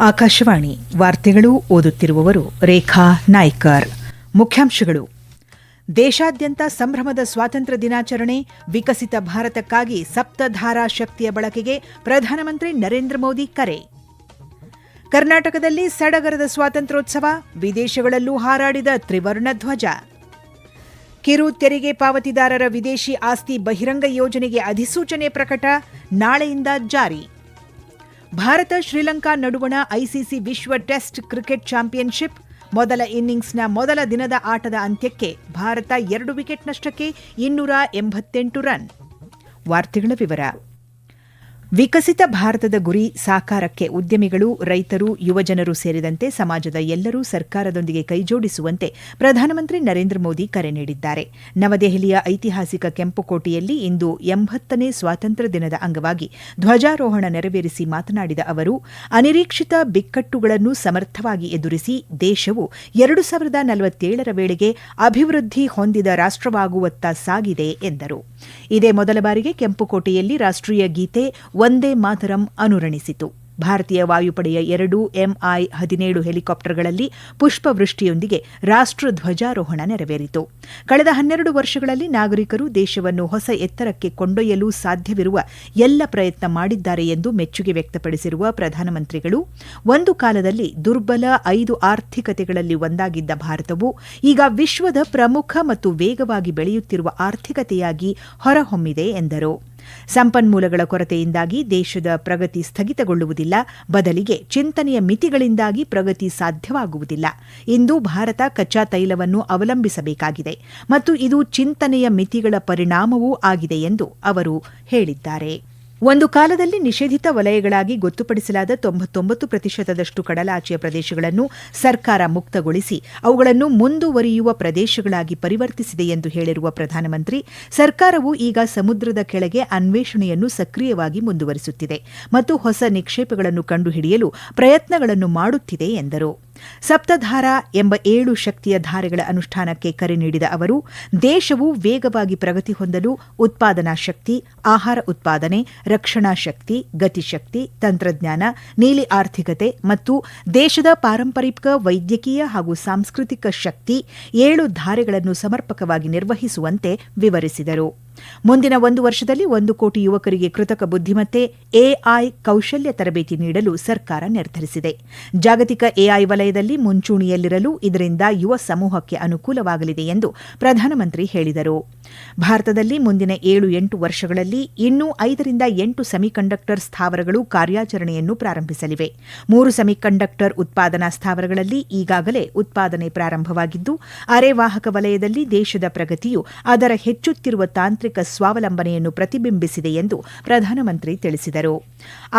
ಆಕಾಶವಾಣಿ ವಾರ್ತೆಗಳು ಓದುತ್ತಿರುವವರು ರೇಖಾ ನಾಯ್ಕರ್. ಮುಖ್ಯಾಂಶಗಳು: ದೇಶಾದ್ಯಂತ ಸಂಭ್ರಮದ ಸ್ವಾತಂತ್ರ್ಯ ದಿನಾಚರಣೆ, ವಿಕಸಿತ ಭಾರತಕ್ಕಾಗಿ ಸಪ್ತಧಾರಾ ಶಕ್ತಿಯ ಬಳಕೆಗೆ ಪ್ರಧಾನಮಂತ್ರಿ ನರೇಂದ್ರ ಮೋದಿ ಕರೆ. ಕರ್ನಾಟಕದಲ್ಲಿ ಸಡಗರದ ಸ್ವಾತಂತ್ರ್ಯೋತ್ಸವ, ವಿದೇಶಗಳಲ್ಲೂ ಹಾರಾಡಿದ ತ್ರಿವರ್ಣ ಧ್ವಜ. ಕಿರು ತೆರಿಗೆ ಪಾವತಿದಾರರ ವಿದೇಶಿ ಆಸ್ತಿ ಬಹಿರಂಗ ಯೋಜನೆಗೆ ಅಧಿಸೂಚನೆ ಪ್ರಕಟ, ನಾಳೆಯಿಂದ ಜಾರಿ. ಭಾರತ ಶ್ರೀಲಂಕಾ ನಡುವಣ ಐಸಿಸಿ ವಿಶ್ವ ಟೆಸ್ಟ್ ಕ್ರಿಕೆಟ್ ಚಾಂಪಿಯನ್ಶಿಪ್ ಮೊದಲ ಇನ್ನಿಂಗ್ಸ್ನ ಮೊದಲ ದಿನದ ಆಟದ ಅಂತ್ಯಕ್ಕೆ ಭಾರತ 2 ವಿಕೆಟ್ ನಷ್ಟಕ್ಕೆ 288 ರನ್. ವಾರ್ತೆಗಳ ವಿವರ. ವಿಕಸಿತ ಭಾರತದ ಗುರಿ ಸಾಕಾರಕ್ಕೆ ಉದ್ಯಮಿಗಳು, ರೈತರು, ಯುವಜನರು ಸೇರಿದಂತೆ ಸಮಾಜದ ಎಲ್ಲರೂ ಸರ್ಕಾರದೊಂದಿಗೆ ಕೈಜೋಡಿಸುವಂತೆ ಪ್ರಧಾನಮಂತ್ರಿ ನರೇಂದ್ರ ಮೋದಿ ಕರೆ ನೀಡಿದ್ದಾರೆ. ನವದೆಹಲಿಯ ಐತಿಹಾಸಿಕ ಕೆಂಪುಕೋಟೆಯಲ್ಲಿ ಇಂದು 80ನೇ ಸ್ವಾತಂತ್ರ್ಯ ದಿನದ ಅಂಗವಾಗಿ ಧ್ವಜಾರೋಹಣ ನೆರವೇರಿಸಿ ಮಾತನಾಡಿದ ಅವರು, ಅನಿರೀಕ್ಷಿತ ಬಿಕ್ಕಟ್ಟುಗಳನ್ನು ಸಮರ್ಥವಾಗಿ ಎದುರಿಸಿ ದೇಶವು 2047ರ ವೇಳೆಗೆ ಅಭಿವೃದ್ಧಿ ಹೊಂದಿದ ರಾಷ್ಟವಾಗುವತ್ತ ಸಾಗಿದೆ ಎಂದರು. ಇದೇ ಮೊದಲ ಬಾರಿಗೆ ಕೆಂಪುಕೋಟೆಯಲ್ಲಿ ರಾಷ್ಟೀಯ ಗೀತೆ ವಂದೇ ಮಾತರಂ ಅನುರಣಿಸಿತು. ಭಾರತೀಯ ವಾಯುಪಡೆಯ 2 Mi-17 ಹೆಲಿಕಾಪ್ಟರ್ಗಳಲ್ಲಿ ಪುಷ್ಪವೃಷ್ಟಿಯೊಂದಿಗೆ ರಾಷ್ಟ್ರ ಧ್ವಜಾರೋಹಣ ನೆರವೇರಿತು. ಕಳೆದ 12 ವರ್ಷಗಳಲ್ಲಿ ನಾಗರಿಕರು ದೇಶವನ್ನು ಹೊಸ ಎತ್ತರಕ್ಕೆ ಕೊಂಡೊಯ್ಯಲು ಸಾಧ್ಯವಿರುವ ಎಲ್ಲ ಪ್ರಯತ್ನ ಮಾಡಿದ್ದಾರೆ ಎಂದು ಮೆಚ್ಚುಗೆ ವ್ಯಕ್ತಪಡಿಸಿರುವ ಪ್ರಧಾನಮಂತ್ರಿಗಳು, ಒಂದು ಕಾಲದಲ್ಲಿ ದುರ್ಬಲ 5 ಆರ್ಥಿಕತೆಗಳಲ್ಲಿ ಒಂದಾಗಿದ್ದ ಭಾರತವು ಈಗ ವಿಶ್ವದ ಪ್ರಮುಖ ಮತ್ತು ವೇಗವಾಗಿ ಬೆಳೆಯುತ್ತಿರುವ ಆರ್ಥಿಕತೆಯಾಗಿ ಹೊರಹೊಮ್ಮಿದೆ ಎಂದರು. ಸಂಪನ್ಮೂಲಗಳ ಕೊರತೆಯಿಂದಾಗಿ ದೇಶದ ಪ್ರಗತಿ ಸ್ಥಗಿತಗೊಳ್ಳುವುದಿಲ್ಲ, ಬದಲಿಗೆ ಚಿಂತನೆಯ ಮಿತಿಗಳಿಂದಾಗಿ ಪ್ರಗತಿ ಸಾಧ್ಯವಾಗುವುದಿಲ್ಲ. ಇಂದು ಭಾರತ ಕಚ್ಚಾ ತೈಲವನ್ನು ಅವಲಂಬಿಸಬೇಕಾಗಿದೆ ಮತ್ತು ಇದು ಚಿಂತನೆಯ ಮಿತಿಗಳ ಪರಿಣಾಮವೂ ಆಗಿದೆ ಎಂದು ಅವರು ಹೇಳಿದ್ದಾರೆ. ಒಂದು ಕಾಲದಲ್ಲಿ ನಿಷೇಧಿತ ವಲಯಗಳಾಗಿ ಗೊತ್ತುಪಡಿಸಲಾದ 99% ಕಡಲಾಚೆಯ ಪ್ರದೇಶಗಳನ್ನು ಸರ್ಕಾರ ಮುಕ್ತಗೊಳಿಸಿ ಅವುಗಳನ್ನು ಮುಂದುವರಿಯುವ ಪ್ರದೇಶಗಳಾಗಿ ಪರಿವರ್ತಿಸಿದೆ ಎಂದು ಹೇಳಿರುವ ಪ್ರಧಾನಮಂತ್ರಿ, ಸರ್ಕಾರವು ಈಗ ಸಮುದ್ರದ ಕೆಳಗೆ ಅನ್ವೇಷಣೆಯನ್ನು ಸಕ್ರಿಯವಾಗಿ ಮುಂದುವರಿಸುತ್ತಿದೆ ಮತ್ತು ಹೊಸ ನಿಕ್ಷೇಪಗಳನ್ನು ಕಂಡುಹಿಡಿಯಲು ಪ್ರಯತ್ನಗಳನ್ನು ಮಾಡುತ್ತಿದೆ ಎಂದರು. ಸಪ್ತಧಾರಾ ಎಂಬ 7 ಶಕ್ತಿಯ ಧಾರೆಗಳ ಅನುಷ್ಠಾನಕ್ಕೆ ಕರೆ ನೀಡಿದ ಅವರು, ದೇಶವು ವೇಗವಾಗಿ ಪ್ರಗತಿ ಹೊಂದಲು ಉತ್ಪಾದನಾ ಶಕ್ತಿ, ಆಹಾರ ಉತ್ಪಾದನೆ, ರಕ್ಷಣಾ ಶಕ್ತಿ, ಗತಿಶಕ್ತಿ, ತಂತ್ರಜ್ಞಾನ, ನೀಲಿ ಆರ್ಥಿಕತೆ ಮತ್ತು ದೇಶದ ಪಾರಂಪರಿಕ ವೈದ್ಯಕೀಯ ಹಾಗೂ ಸಾಂಸ್ಕೃತಿಕ ಶಕ್ತಿ 7 ಧಾರೆಗಳನ್ನು ಸಮರ್ಪಕವಾಗಿ ನಿರ್ವಹಿಸುವಂತೆ ವಿವರಿಸಿದರು. ಮುಂದಿನ 1 ವರ್ಷದಲ್ಲಿ 1 ಕೋಟಿ ಯುವಕರಿಗೆ ಕೃತಕ ಬುದ್ಧಿಮತ್ತೆ ಎಐ ಕೌಶಲ್ಯ ತರಬೇತಿ ನೀಡಲು ಸರ್ಕಾರ ನಿರ್ಧರಿಸಿದೆ. ಜಾಗತಿಕ ಎಐ ವಲಯದಲ್ಲಿ ಮುಂಚೂಣಿಯಲ್ಲಿರಲು ಇದರಿಂದ ಯುವ ಸಮೂಹಕ್ಕೆ ಅನುಕೂಲವಾಗಲಿದೆ ಎಂದು ಪ್ರಧಾನಮಂತ್ರಿ ಹೇಳಿದರು. ಭಾರತದಲ್ಲಿ ಮುಂದಿನ 7-8 ವರ್ಷಗಳಲ್ಲಿ ಇನ್ನೂ 5-8 ಸೆಮಿಕಂಡಕ್ಟರ್ ಸ್ಥಾವರಗಳು ಕಾರ್ಯಾಚರಣೆಯನ್ನು ಪ್ರಾರಂಭಿಸಲಿವೆ. 3 ಸೆಮಿಕಂಡಕ್ಟರ್ ಉತ್ಪಾದನಾ ಸ್ಥಾವರಗಳಲ್ಲಿ ಈಗಾಗಲೇ ಉತ್ಪಾದನೆ ಪ್ರಾರಂಭವಾಗಿದ್ದು, ಅರೆವಾಹಕ ವಲಯದಲ್ಲಿ ದೇಶದ ಪ್ರಗತಿಯು ಅದರ ಹೆಚ್ಚುತ್ತಿರುವ ತಾಂತ್ರಿಕ ಸ್ವಾವಲಂಬನೆಯನ್ನು ಪ್ರತಿಬಿಂಬಿಸಿದೆ ಎಂದು ಪ್ರಧಾನಮಂತ್ರಿ ತಿಳಿಸಿದರು.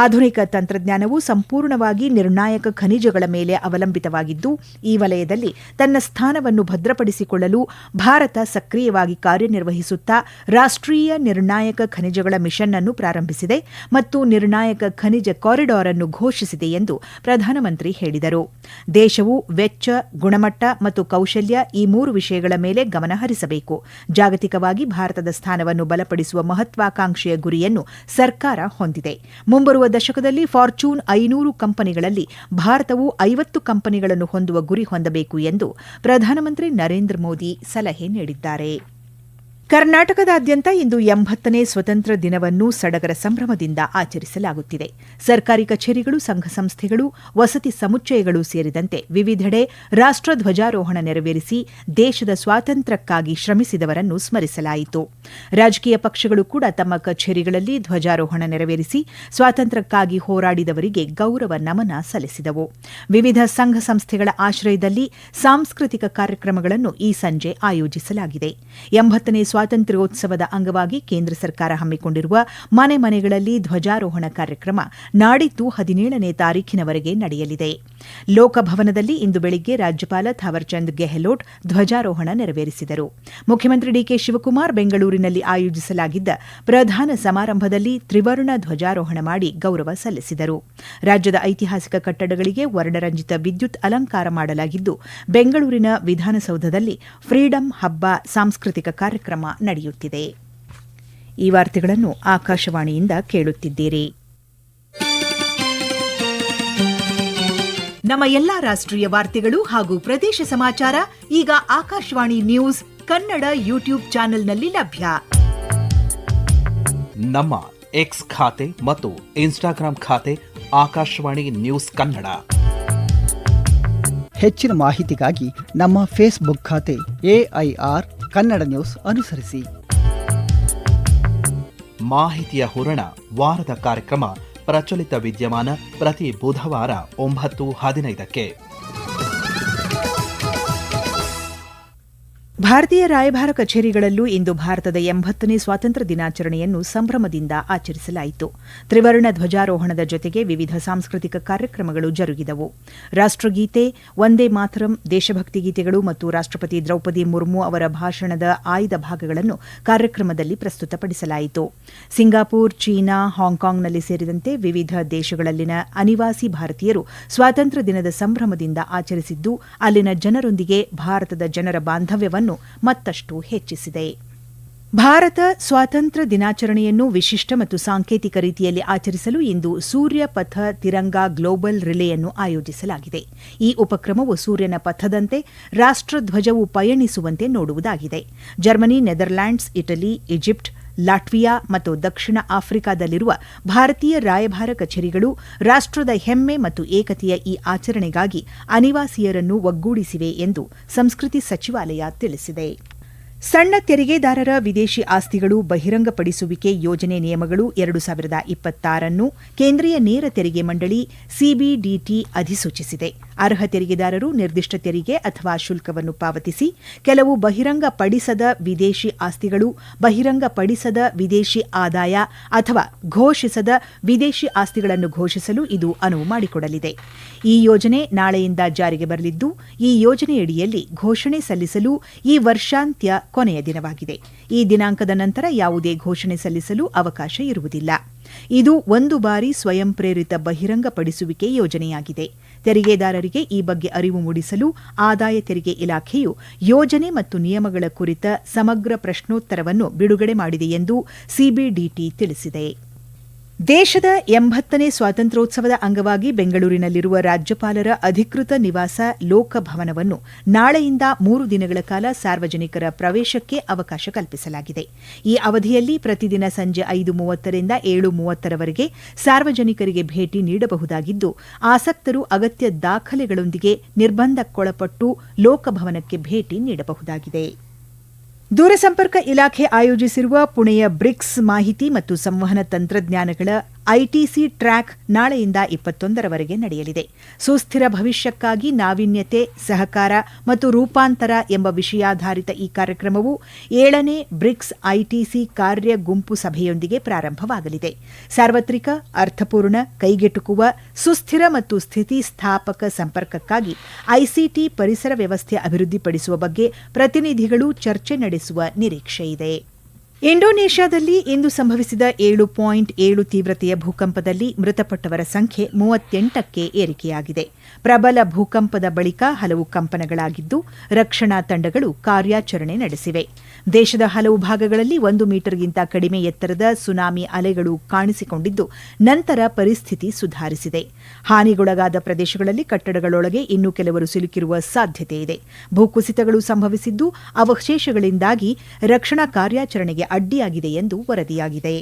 ಆಧುನಿಕ ತಂತ್ರಜ್ಞಾನವು ಸಂಪೂರ್ಣವಾಗಿ ನಿರ್ಣಾಯಕ ಖನಿಜಗಳ ಮೇಲೆ ಅವಲಂಬಿತವಾಗಿದ್ದು, ಈ ವಲಯದಲ್ಲಿ ತನ್ನ ಸ್ಥಾನವನ್ನು ಭದ್ರಪಡಿಸಿಕೊಳ್ಳಲು ಭಾರತ ಸಕ್ರಿಯವಾಗಿ ಕಾರ್ಯನಿರ್ವಹಿಸುತ್ತಾ ರಾಷ್ಟ್ರೀಯ ನಿರ್ಣಾಯಕ ಖನಿಜಗಳ ಮಿಷನ್ ಅನ್ನು ಪ್ರಾರಂಭಿಸಿದೆ ಮತ್ತು ನಿರ್ಣಾಯಕ ಖನಿಜ ಕಾರಿಡಾರ್ ಅನ್ನು ಘೋಷಿಸಿದೆ ಎಂದು ಪ್ರಧಾನಮಂತ್ರಿ ಹೇಳಿದರು. ದೇಶವು ವೆಚ್ಚ, ಗುಣಮಟ್ಟ ಮತ್ತು ಕೌಶಲ್ಯ ಈ 3 ವಿಷಯಗಳ ಮೇಲೆ ಗಮನ ಹರಿಸಬೇಕು. ಜಾಗತಿಕವಾಗಿ ಭಾರತದ ಸ್ಥಾನವನ್ನು ಬಲಪಡಿಸುವ ಮಹತ್ವಾಕಾಂಕ್ಷೆಯ ಗುರಿಯನ್ನು ಸರ್ಕಾರ ಹೊಂದಿದೆ. ಮುಂಬರುವ ದಶಕದಲ್ಲಿ ಫಾರ್ಚೂನ್ 500 ಕಂಪನಿಗಳಲ್ಲಿ ಭಾರತವು 50 ಕಂಪನಿಗಳನ್ನು ಹೊಂದುವ ಗುರಿ ಹೊಂದಬೇಕು ಎಂದು ಪ್ರಧಾನಮಂತ್ರಿ ನರೇಂದ್ರ ಮೋದಿ ಸಲಹೆ ನೀಡಿದ್ದಾರೆ. ಕರ್ನಾಟಕದಾದ್ಯಂತ ಇಂದು 80ನೇ ಸ್ವತಂತ್ರ ದಿನವನ್ನು ಸಡಗರ ಸಂಭ್ರಮದಿಂದ ಆಚರಿಸಲಾಗುತ್ತಿದೆ. ಸರ್ಕಾರಿ ಕಚೇರಿಗಳು, ಸಂಘ ಸಂಸ್ಥೆಗಳು, ವಸತಿ ಸಮುಚ್ಚಯಗಳು ಸೇರಿದಂತೆ ವಿವಿಧೆಡೆ ರಾಷ್ಟ್ರ ಧ್ವಜಾರೋಹಣ ನೆರವೇರಿಸಿ ದೇಶದ ಸ್ವಾತಂತ್ರ್ಯಕ್ಕಾಗಿ ಶ್ರಮಿಸಿದವರನ್ನು ಸ್ಮರಿಸಲಾಯಿತು. ರಾಜಕೀಯ ಪಕ್ಷಗಳು ಕೂಡ ತಮ್ಮ ಕಚೇರಿಗಳಲ್ಲಿ ಧ್ವಜಾರೋಹಣ ನೆರವೇರಿಸಿ ಸ್ವಾತಂತ್ರ್ಯಕ್ಕಾಗಿ ಹೋರಾಡಿದವರಿಗೆ ಗೌರವ ನಮನ ಸಲ್ಲಿಸಿದವು. ವಿವಿಧ ಸಂಘ ಸಂಸ್ಥೆಗಳ ಆಶ್ರಯದಲ್ಲಿ ಸಾಂಸ್ಕೃತಿಕ ಕಾರ್ಯಕ್ರಮಗಳನ್ನು ಈ ಸಂಜೆ ಆಯೋಜಿಸಲಾಗಿದೆ. 80ನೇ ಸ್ವಾತಂತ್ರ್ಯೋತ್ಸವದ ಅಂಗವಾಗಿ ಕೇಂದ್ರ ಸರ್ಕಾರ ಹಮ್ಮಿಕೊಂಡಿರುವ ಮನೆ ಮನೆಗಳಲ್ಲಿ ಧ್ವಜಾರೋಹಣ ಕಾರ್ಯಕ್ರಮ ನಾಡಿದ್ದು 17ನೇ ತಾರೀಖಿನವರೆಗೆ ನಡೆಯಲಿದೆ. ಲೋಕಭವನದಲ್ಲಿ ಇಂದು ಬೆಳಿಗ್ಗೆ ರಾಜ್ಯಪಾಲ ಥಾವರ್ಚಂದ್ ಗೆಹ್ಲೋಟ್ ಧ್ವಜಾರೋಹಣ ನೆರವೇರಿಸಿದರು. ಮುಖ್ಯಮಂತ್ರಿ ಡಿಕೆ ಶಿವಕುಮಾರ್ ಬೆಂಗಳೂರಿನಲ್ಲಿ ಆಯೋಜಿಸಲಾಗಿದ್ದ ಪ್ರಧಾನ ಸಮಾರಂಭದಲ್ಲಿ ತ್ರಿವರ್ಣ ಧ್ವಜಾರೋಹಣ ಮಾಡಿ ಗೌರವ ಸಲ್ಲಿಸಿದರು. ರಾಜ್ಯದ ಐತಿಹಾಸಿಕ ಕಟ್ಟಡಗಳಿಗೆ ವರ್ಣರಂಜಿತ ವಿದ್ಯುತ್ ಅಲಂಕಾರ ಮಾಡಲಾಗಿದ್ದು, ಬೆಂಗಳೂರಿನ ವಿಧಾನಸೌಧದಲ್ಲಿ ಫ್ರೀಡಂ ಹಬ್ಬ ಸಾಂಸ್ಕೃತಿಕ ಕಾರ್ಯಕ್ರಮ ನಡೆಯುತ್ತಿದೆ. ಈ ವಾರ್ತೆಗಳನ್ನು ಆಕಾಶವಾಣಿಯಿಂದ ಕೇಳುತ್ತಿದ್ದೀರಿ. ನಮ್ಮ ಎಲ್ಲಾ ರಾಷ್ಟ್ರೀಯ ವಾರ್ತೆಗಳು ಹಾಗೂ ಪ್ರದೇಶ ಸಮಾಚಾರ ಈಗ ಆಕಾಶವಾಣಿ ನ್ಯೂಸ್ ಕನ್ನಡ ಯೂಟ್ಯೂಬ್ ಚಾನೆಲ್ನಲ್ಲಿ ಲಭ್ಯ. ನಮ್ಮ ಎಕ್ಸ್ ಖಾತೆ ಮತ್ತು ಇನ್ಸ್ಟಾಗ್ರಾಂ ಖಾತೆ ಆಕಾಶವಾಣಿ ನ್ಯೂಸ್ ಕನ್ನಡ. ಹೆಚ್ಚಿನ ಮಾಹಿತಿಗಾಗಿ ನಮ್ಮ ಫೇಸ್ಬುಕ್ ಖಾತೆ AIR ಕನ್ನಡ ನ್ಯೂಸ್ ಅನುಸರಿಸಿ. ಮಾಹಿತಿಯ ಹೂರಣ ವಾರದ ಕಾರ್ಯಕ್ರಮ ಪ್ರಚಲಿತ ವಿದ್ಯಮಾನ ಪ್ರತಿ ಬುಧವಾರ 9:15ಕ್ಕೆ. ಭಾರತೀಯ ರಾಯಭಾರ ಕಚೇರಿಗಳಲ್ಲೂ ಇಂದು ಭಾರತದ 80ನೇ ಸ್ವಾತಂತ್ರ್ಯ ದಿನಾಚರಣೆಯನ್ನು ಸಂಭ್ರಮದಿಂದ ಆಚರಿಸಲಾಯಿತು. ತ್ರಿವರ್ಣ ಧ್ವಜಾರೋಹಣದ ಜೊತೆಗೆ ವಿವಿಧ ಸಾಂಸ್ಕೃತಿಕ ಕಾರ್ಯಕ್ರಮಗಳು ಜರುಗಿದವು. ರಾಷ್ಟ್ರಗೀತೆ, ವಂದೇ ಮಾತರಂ, ದೇಶಭಕ್ತಿ ಗೀತೆಗಳು ಮತ್ತು ರಾಷ್ಟ್ರಪತಿ ದ್ರೌಪದಿ ಮುರ್ಮು ಅವರ ಭಾಷಣದ ಆಯ್ದ ಭಾಗಗಳನ್ನು ಕಾರ್ಯಕ್ರಮದಲ್ಲಿ ಪ್ರಸ್ತುತಪಡಿಸಲಾಯಿತು. ಸಿಂಗಾಪುರ್, ಚೀನಾ, ಹಾಂಗ್ಕಾಂಗ್ನಲ್ಲಿ ಸೇರಿದಂತೆ ವಿವಿಧ ದೇಶಗಳಲ್ಲಿನ ಅನಿವಾಸಿ ಭಾರತೀಯರು ಸ್ವಾತಂತ್ರ್ಯ ದಿನದ ಸಂಭ್ರಮದಿಂದ ಆಚರಿಸಿದ್ದು ಅಲ್ಲಿನ ಜನರೊಂದಿಗೆ ಭಾರತದ ಜನರ ಬಾಂಧವ್ಯವನ್ನು ಮತ್ತಷ್ಟು ಹೆಚ್ಚಿಸಿದೆ. ಭಾರತ ಸ್ವಾತಂತ್ರ್ಯ ದಿನಾಚರಣೆಯನ್ನು ವಿಶಿಷ್ಟ ಮತ್ತು ಸಾಂಕೇತಿಕ ರೀತಿಯಲ್ಲಿ ಆಚರಿಸಲು ಇಂದು ಸೂರ್ಯ ಪಥ ತಿರಂಗಾ ಗ್ಲೋಬಲ್ ರಿಲೇಯನ್ನು ಆಯೋಜಿಸಲಾಗಿದೆ. ಈ ಉಪಕ್ರಮವು ಸೂರ್ಯನ ಪಥದಂತೆ ರಾಷ್ಟ್ರಧ್ವಜವು ಪಯಣಿಸುವಂತೆ ನೋಡುವುದಾಗಿದೆ. Germany, Netherlands, Italy, Egypt, Latvia ಮತ್ತು ದಕ್ಷಿಣ ಆಫ್ರಿಕಾದಲ್ಲಿರುವ ಭಾರತೀಯ ರಾಯಭಾರ ಕಚೇರಿಗಳು ರಾಷ್ಟ್ರದ ಹೆಮ್ಮೆ ಮತ್ತು ಏಕತೆಯ ಈ ಆಚರಣೆಗಾಗಿ ಅನಿವಾಸಿಯರನ್ನು ಒಗ್ಗೂಡಿಸಿವೆ ಎಂದು ಸಂಸ್ಕೃತಿ ಸಚಿವಾಲಯ ತಿಳಿಸಿದೆ. ಸಣ್ಣ ತೆರಿಗೆದಾರರ ವಿದೇಶಿ ಆಸ್ತಿಗಳು ಬಹಿರಂಗಪಡಿಸುವಿಕೆ ಯೋಜನೆ ನಿಯಮಗಳು 2026 ಕೇಂದ್ರೀಯ ನೇರ ತೆರಿಗೆ ಮಂಡಳಿ ಸಿಬಿಡಿಟಿ ಅಧಿಸೂಚಿಸಿದೆ. ಅರ್ಹ ತೆರಿಗೆದಾರರು ನಿರ್ದಿಷ್ಟ ತೆರಿಗೆ ಅಥವಾ ಶುಲ್ಕವನ್ನು ಪಾವತಿಸಿ ಕೆಲವು ಬಹಿರಂಗಪಡಿಸದ ವಿದೇಶಿ ಆಸ್ತಿಗಳು, ಬಹಿರಂಗಪಡಿಸದ ವಿದೇಶಿ ಆದಾಯ ಅಥವಾ ಘೋಷಿಸದ ವಿದೇಶಿ ಆಸ್ತಿಗಳನ್ನು ಘೋಷಿಸಲು ಇದು ಅನುವು ಮಾಡಿಕೊಡಲಿದೆ. ಈ ಯೋಜನೆ ನಾಳೆಯಿಂದ ಜಾರಿಗೆ ಬರಲಿದ್ದು, ಈ ಯೋಜನೆಯಡಿಯಲ್ಲಿ ಘೋಷಣೆ ಸಲ್ಲಿಸಲು ಈ ವರ್ಷಾಂತ್ಯ ಕೊನೆಯ ದಿನವಾಗಿದೆ. ಈ ದಿನಾಂಕದ ನಂತರ ಯಾವುದೇ ಘೋಷಣೆ ಸಲ್ಲಿಸಲು ಅವಕಾಶ ಇರುವುದಿಲ್ಲ. ಇದು ಒಂದು ಬಾರಿ ಸ್ವಯಂ ಪ್ರೇರಿತ ಬಹಿರಂಗಪಡಿಸುವಿಕೆ ಯೋಜನೆಯಾಗಿದೆ. ತೆರಿಗೆದಾರರಿಗೆ ಈ ಬಗ್ಗೆ ಅರಿವು ಮೂಡಿಸಲು ಆದಾಯ ತೆರಿಗೆ ಇಲಾಖೆಯು ಯೋಜನೆ ಮತ್ತು ನಿಯಮಗಳ ಕುರಿತ ಸಮಗ್ರ ಪ್ರಶ್ನೋತ್ತರವನ್ನು ಬಿಡುಗಡೆ ಮಾಡಿದೆ ಎಂದು ಸಿಬಿಡಿಟಿ ತಿಳಿಸಿದೆ. ದೇಶದ 80ನೇ ಸ್ವಾತಂತ್ರ್ಯೋತ್ಸವದ ಅಂಗವಾಗಿ ಬೆಂಗಳೂರಿನಲ್ಲಿರುವ ರಾಜ್ಯಪಾಲರ ಅಧಿಕೃತ ನಿವಾಸ ಲೋಕಭವನವನ್ನು ನಾಳೆಯಿಂದ 3 ದಿನಗಳ ಕಾಲ ಸಾರ್ವಜನಿಕರ ಪ್ರವೇಶಕ್ಕೆ ಅವಕಾಶ ಕಲ್ಪಿಸಲಾಗಿದೆ. ಈ ಅವಧಿಯಲ್ಲಿ ಪ್ರತಿದಿನ ಸಂಜೆ 5:30 ರಿಂದ 7:30 ಸಾರ್ವಜನಿಕರಿಗೆ ಭೇಟಿ ನೀಡಬಹುದಾಗಿದ್ದು, ಆಸಕ್ತರು ಅಗತ್ಯ ದಾಖಲೆಗಳೊಂದಿಗೆ ನಿರ್ಬಂಧಕ್ಕೊಳಪಟ್ಟು ಲೋಕಭವನಕ್ಕೆ ಭೇಟಿ ನೀಡಬಹುದಾಗಿದೆ. ದೂರಸಂಪರ್ಕ ಇಲಾಖೆ ಆಯೋಜಿಸಿರುವ ಪುಣೆಯ ಬ್ರಿಕ್ಸ್ ಮಾಹಿತಿ ಮತ್ತು ಸಂವಹನ ತಂತ್ರಜ್ಞಾನಗಳ ಐಟಿಸಿ ಟ್ರ್ಯಾಕ್ ನಾಳೆಯಿಂದ 21ರವರೆಗೆ ನಡೆಯಲಿದೆ. ಸುಸ್ಥಿರ ಭವಿಷ್ಯಕ್ಕಾಗಿ ನಾವೀನ್ಯತೆ, ಸಹಕಾರ ಮತ್ತು ರೂಪಾಂತರ ಎಂಬ ವಿಷಯಾಧಾರಿತ ಈ ಕಾರ್ಯಕ್ರಮವು 7ನೇ ಬ್ರಿಕ್ಸ್ ಐಟಿಸಿ ಕಾರ್ಯ ಗುಂಪು ಸಭೆಯೊಂದಿಗೆ ಪ್ರಾರಂಭವಾಗಲಿದೆ. ಸಾರ್ವತ್ರಿಕ, ಅರ್ಥಪೂರ್ಣ, ಕೈಗೆಟುಕುವ, ಸುಸ್ಥಿರ ಮತ್ತು ಸ್ಥಿತಿಸ್ಥಾಪಕ ಸಂಪರ್ಕಕ್ಕಾಗಿ ಐಸಿಟಿ ಪರಿಸರ ವ್ಯವಸ್ಥೆ ಅಭಿವೃದ್ಧಿಪಡಿಸುವ ಬಗ್ಗೆ ಪ್ರತಿನಿಧಿಗಳು ಚರ್ಚೆ ನಡೆಸುವ ನಿರೀಕ್ಷೆಯಿದೆ. ಇಂಡೋನೇಷ್ಯಾದಲ್ಲಿ ಇಂದು ಸಂಭವಿಸಿದ 7.7 ತೀವ್ರತೆಯ ಭೂಕಂಪದಲ್ಲಿ ಮೃತಪಟ್ಟವರ ಸಂಖ್ಯೆ 38ಕ್ಕೆ ಏರಿಕೆಯಾಗಿದೆ. ಪ್ರಬಲ ಭೂಕಂಪದ ಬಳಿಕ ಹಲವು ಕಂಪನಗಳಾಗಿದ್ದು, ರಕ್ಷಣಾ ತಂಡಗಳು ಕಾರ್ಯಾಚರಣೆ ನಡೆಸಿವೆ. ದೇಶದ ಹಲವು ಭಾಗಗಳಲ್ಲಿ 1 ಮೀಟರ್ಗಿಂತ ಕಡಿಮೆ ಎತ್ತರದ ಸುನಾಮಿ ಅಲೆಗಳು ಕಾಣಿಸಿಕೊಂಡಿದ್ದು, ನಂತರ ಪರಿಸ್ಥಿತಿ ಸುಧಾರಿಸಿದೆ. ಹಾನಿಗೊಳಗಾದ ಪ್ರದೇಶಗಳಲ್ಲಿ ಕಟ್ಟಡಗಳೊಳಗೆ ಇನ್ನೂ ಕೆಲವರು ಸಿಲುಕಿರುವ ಸಾಧ್ಯತೆ ಇದೆ. ಭೂಕುಸಿತಗಳು ಸಂಭವಿಸಿದ್ದು, ಅವಶೇಷಗಳಿಂದಾಗಿ ರಕ್ಷಣಾ ಕಾರ್ಯಾಚರಣೆಗೆ ಅಡ್ಡಿಯಾಗಿದೆ ಎಂದು ವರದಿಯಾಗಿದೆ.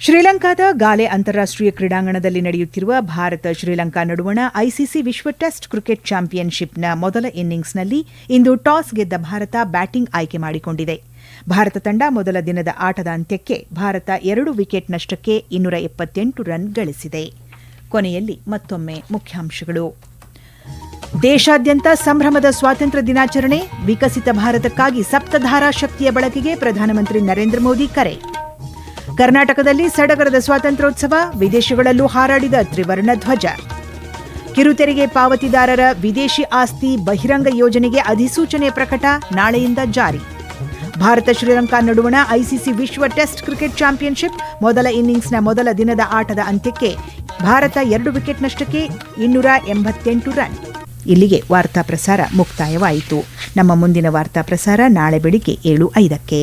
ಶ್ರೀಲಂಕಾದ ಗಾಲೆ ಅಂತಾರಾಷ್ಟೀಯ ಕ್ರೀಡಾಂಗಣದಲ್ಲಿ ನಡೆಯುತ್ತಿರುವ ಭಾರತ ಶ್ರೀಲಂಕಾ ನಡುವಣ ಐಸಿಸಿ ವಿಶ್ವ ಟೆಸ್ಟ್ ಕ್ರಿಕೆಟ್ ಚಾಂಪಿಯನ್ಶಿಪ್ನ ಮೊದಲ ಇನ್ನಿಂಗ್ಸ್ನಲ್ಲಿ ಇಂದು ಟಾಸ್ ಗೆದ್ದ ಭಾರತ ಬ್ಯಾಟಿಂಗ್ ಆಯ್ಕೆ ಮಾಡಿಕೊಂಡಿದೆ. ಭಾರತ ತಂಡ ಮೊದಲ ದಿನದ ಆಟದ ಅಂತ್ಯಕ್ಕೆ ಭಾರತ 2 ವಿಕೆಟ್ ನಷ್ಟಕ್ಕೆ 278 ರನ್ ಗಳಿಸಿದೆ. ಕೊನೆಯಲ್ಲಿ ಮತ್ತೊಮ್ಮೆ ಮುಖ್ಯಾಂಶಗಳು. ದೇಶಾದ್ಯಂತ ಸಂಭ್ರಮದ ಸ್ವಾತಂತ್ರ್ಯ ದಿನಾಚರಣೆ, ವಿಕಸಿತ ಭಾರತಕ್ಕಾಗಿ ಸಪ್ತಧಾರಾ ಶಕ್ತಿಯ ಬಳಕೆಗೆ ಪ್ರಧಾನಮಂತ್ರಿ ನರೇಂದ್ರ ಮೋದಿ ಕರೆ. ಕರ್ನಾಟಕದಲ್ಲಿ ಸಡಗರದ ಸ್ವಾತಂತ್ರ್ಯೋತ್ಸವ, ವಿದೇಶಗಳಲ್ಲೂ ಹಾರಾಡಿದ ತ್ರಿವರ್ಣ ಧ್ವಜ. ಕಿರುತೆರಿಗೆ ಪಾವತಿದಾರರ ವಿದೇಶಿ ಆಸ್ತಿ ಬಹಿರಂಗ ಯೋಜನೆಗೆ ಅಧಿಸೂಚನೆ ಪ್ರಕಟ, ನಾಳೆಯಿಂದ ಜಾರಿ. ಭಾರತ ಶ್ರೀಲಂಕಾ ನಡುವಣ ಐಸಿಸಿ ವಿಶ್ವ ಟೆಸ್ಟ್ ಕ್ರಿಕೆಟ್ ಚಾಂಪಿಯನ್ಶಿಪ್ ಮೊದಲ ಇನ್ನಿಂಗ್ಸ್ನ ಮೊದಲ ದಿನದ ಆಟದ ಅಂತ್ಯಕ್ಕೆ ಭಾರತ 2 ವಿಕೆಟ್ ನಷ್ಟಕ್ಕೆ 288 ರನ್. ಇಲ್ಲಿಗೆ ವಾರ್ತಾ ಪ್ರಸಾರ ಮುಕ್ತಾಯವಾಯಿತು. ನಮ್ಮ ಮುಂದಿನ ವಾರ್ತಾ ಪ್ರಸಾರ ನಾಳೆ ಬೆಳಿಗ್ಗೆ 7:05ಕ್ಕೆ.